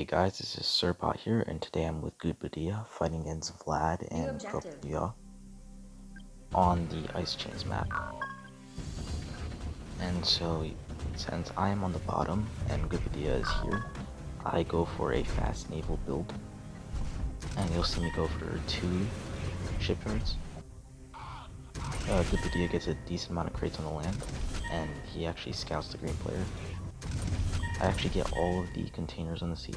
Hey guys, this is Sirbot here, and today I'm with Gudbudiya fighting against Vlad New and objective. Gudbudiya on the Ice Chains map. And so, since I am on the bottom and Gudbudiya is here, I go for a fast naval build, and you'll see me go for 2 shipyards. Gudbudiya gets a decent amount of crates on the land, and he actually scouts the green player. I actually get all of the containers on the sea.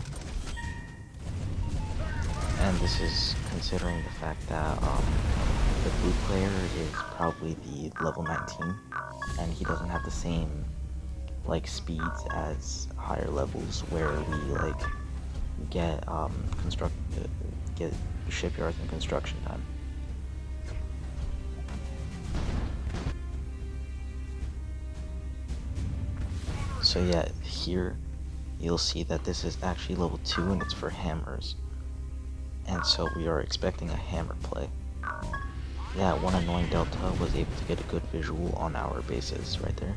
And this is considering the fact that the blue player is probably the level 19, and he doesn't have the same like speeds as higher levels where we like get get shipyards and construction time. So yeah, here you'll see that this is actually level 2 and it's for hammers. And so we are expecting a hammer play. Yeah, one annoying Delta was able to get a good visual on our bases right there.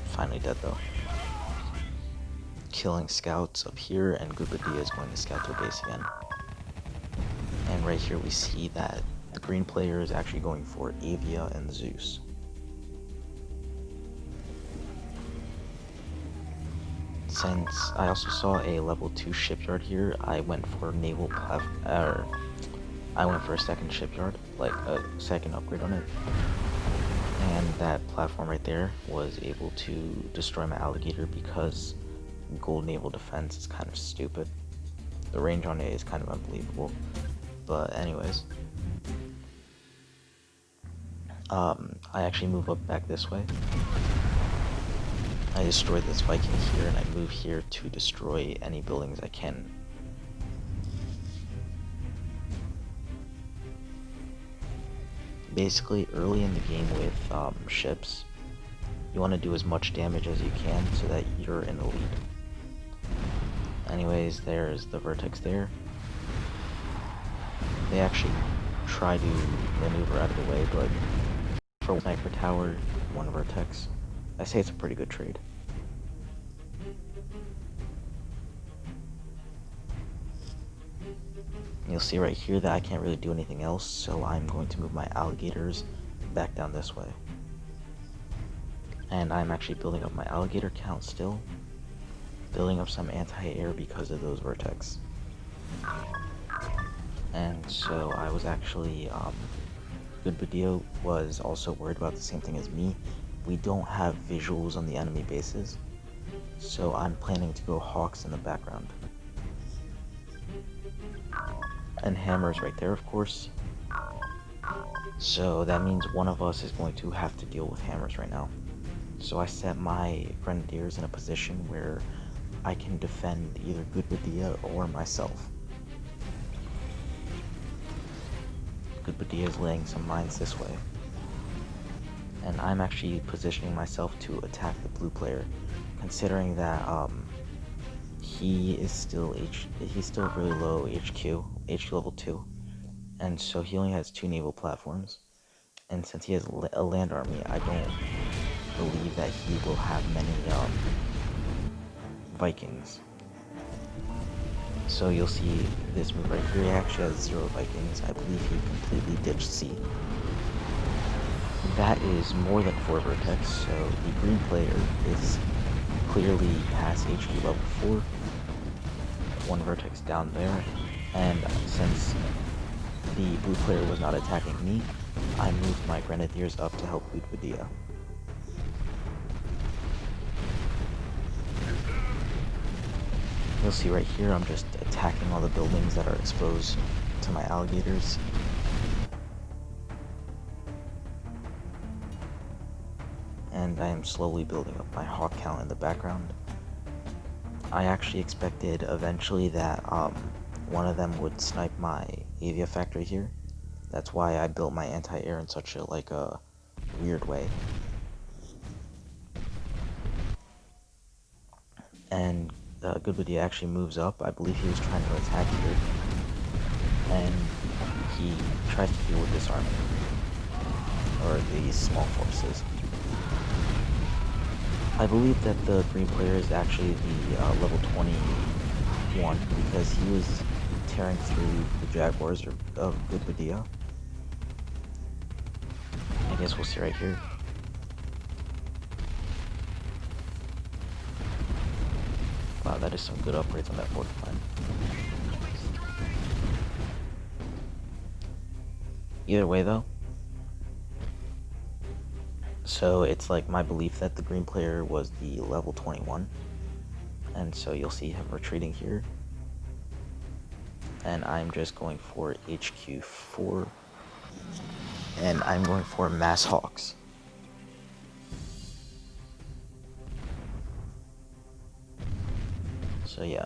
Finally dead though. Killing scouts up here, and Gudbudiya is going to scout their base again. And right here we see that the green player is actually going for Avia and Zeus. Since I also saw a level 2 shipyard here, I went for I went for a second shipyard, like a second upgrade on it. And that platform right there was able to destroy my alligator because gold naval defense is kind of stupid. The range on it is kind of unbelievable. But anyways, I actually move up back this way. I destroy this Viking here, and I move here to destroy any buildings I can. Basically, early in the game with ships, you want to do as much damage as you can so that you're in the lead. Anyways, there's the vertex there. They actually try to maneuver out of the way, but for 1 sniper tower, 1 vertex, I say it's a pretty good trade. You'll see right here that I can't really do anything else, so I'm going to move my alligators back down this way. And I'm actually building up my alligator count still, building up some anti-air because of those vertex. And so I was actually, Gudbudiya was also worried about the same thing as me. We don't have visuals on the enemy bases, so I'm planning to go Hawks in the background. And hammers right there, of course. So that means one of us is going to have to deal with hammers right now. So I set my grenadiers in a position where I can defend either Gudbudiya or myself. Gudbudiya is laying some mines this way. And I'm actually positioning myself to attack the blue player, considering that he's still really low HQ level 2, and so he only has 2 naval platforms, and since he has a land army, I don't believe that he will have many Vikings. So you'll see this move right here, he actually has 0 Vikings. I believe he completely ditched C. That is more than 4 vertex, so the green player is clearly past HQ level 4. 1 vertex down there, and since the blue player was not attacking me, I moved my grenadiers up to help Gudbudiya. You'll see right here, I'm just attacking all the buildings that are exposed to my alligators. And I am slowly building up my hawk count in the background. I actually expected eventually that one of them would snipe my Avia factory here. That's why I built my anti-air in such a weird way. And Gudbudiya actually moves up. I believe he was trying to attack here, and he tries to deal with this army or these small forces. I believe that the green player is actually the level 20 1 because he was tearing through the Jaguars of Gudbudiya. I guess we'll see right here. Wow, that is some good upgrades on that fourth line. Either way though, so it's like my belief that the green player was the level 21, and so you'll see him retreating here, and I'm just going for HQ4, and I'm going for Mass Hawks. So yeah,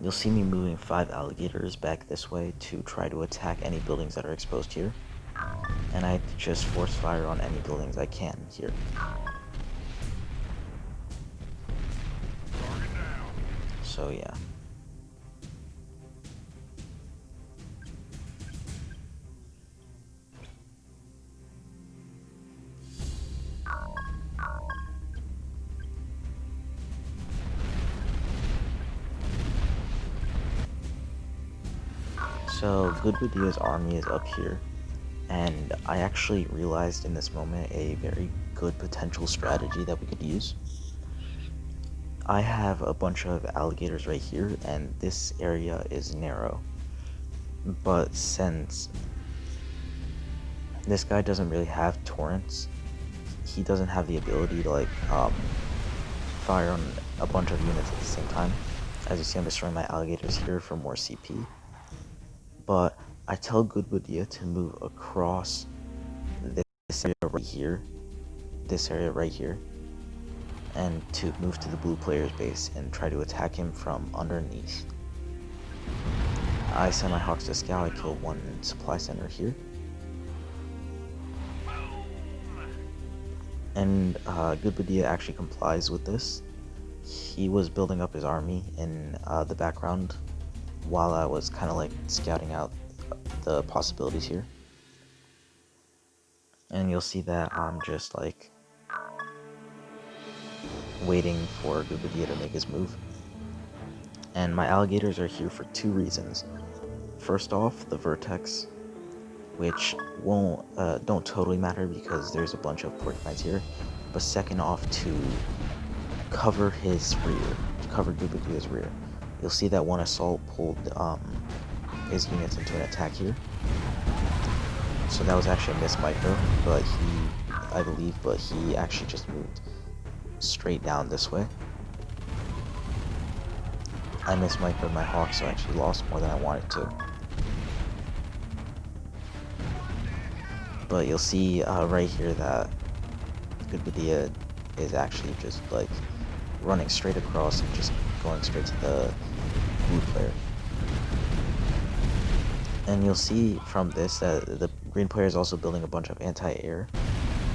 you'll see me moving 5 alligators back this way to try to attack any buildings that are exposed here, and I just force fire on any buildings I can here. So yeah. So Gudbudiya's army is up here, and I actually realized in this moment a very good potential strategy that we could use. I have a bunch of alligators right here, and this area is narrow. But since this guy doesn't really have torrents, he doesn't have the ability to like fire on a bunch of units at the same time. As you see, I'm destroying my alligators here for more CP. But I tell Gudbudiya to move across this area right here, and to move to the blue player's base and try to attack him from underneath. I send my Hawks to scout. I kill one supply center here, and Gudbudiya actually complies with this. He was building up his army in the background while I was kind of like scouting out the possibilities here. And you'll see that I'm just like waiting for Gudbudiya to make his move. And my alligators are here for 2 reasons. First off, the vertex, which don't totally matter because there's a bunch of porcupines here. But second off, to cover his rear, to cover Gudbudiya's rear. You'll see that one assault pulled his units into an attack here. So that was actually a miss micro, but he actually just moved straight down this way. I missed microed my Hawk, so I actually lost more than I wanted to. But you'll see right here that Gudbudiya is actually just like running straight across and just going straight to the blue player. And you'll see from this that the green player is also building a bunch of anti-air,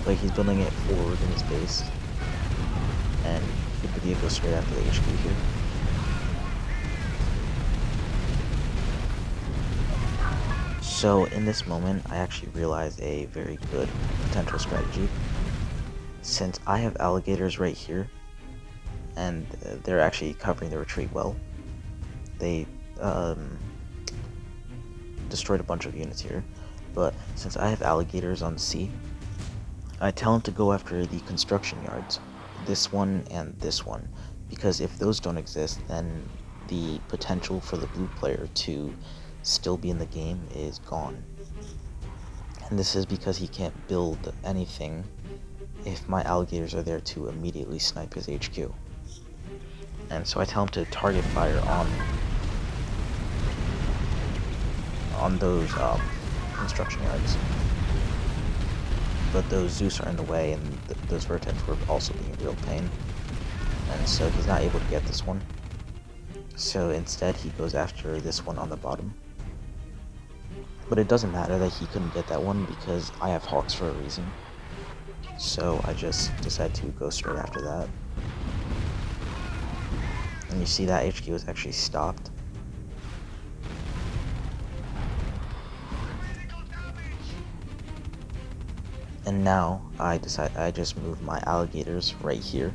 but he's building it forward in his base, and Gudbudiya goes straight after the HQ here. So in this moment, I actually realized a very good potential strategy. Since I have alligators right here, and they're actually covering the retreat well, they destroyed a bunch of units here. But since I have alligators on the sea, I tell them to go after the construction yards, this one and this one, because if those don't exist, then the potential for the blue player to still be in the game is gone. And this is because he can't build anything if my alligators are there to immediately snipe his HQ. And so I tell him to target fire on those construction yards. But those Zeus are in the way, and those Vertex were also being a real pain. And so he's not able to get this one. So instead he goes after this one on the bottom. But it doesn't matter that he couldn't get that one because I have Hawks for a reason. So I just decided to go straight after that. And you see that HQ was actually stopped. And now I just moved my alligators right here.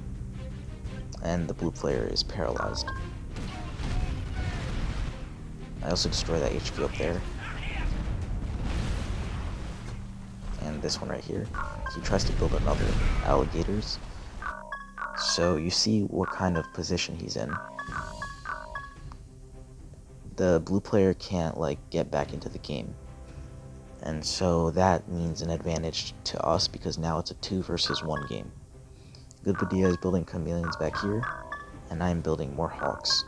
and the blue player is paralyzed. I also destroy that HQ up there. And this one right here. He tries to build another alligators. So you see what kind of position he's in. The blue player can't like get back into the game. And so that means an advantage to us because now it's a 2 versus 1 game. Gudbudiya is building chameleons back here, and I'm building more hawks.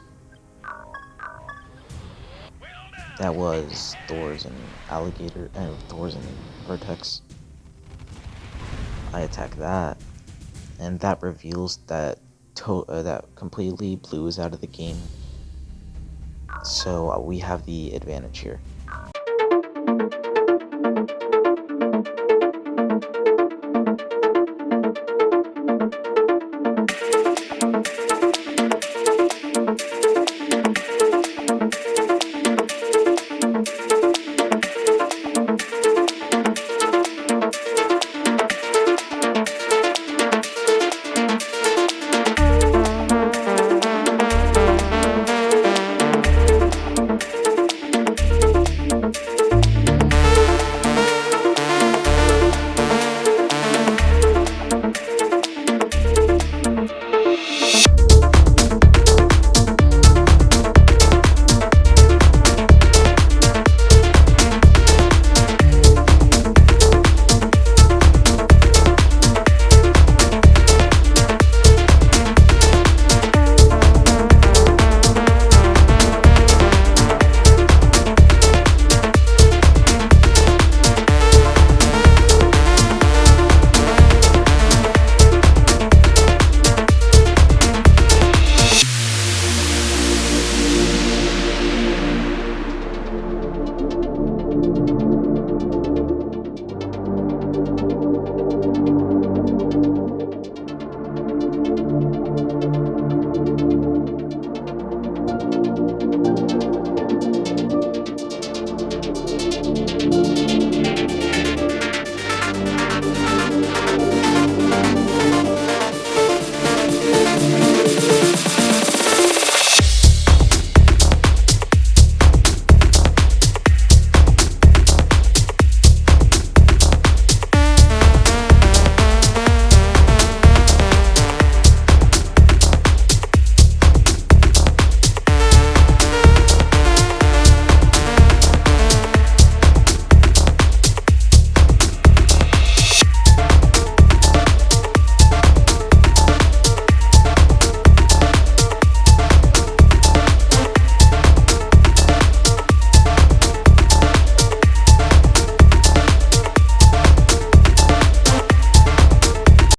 That was Thor's and alligator, Thor's and vertex. I attack that, and that reveals that that completely blue is out of the game. So we have the advantage here.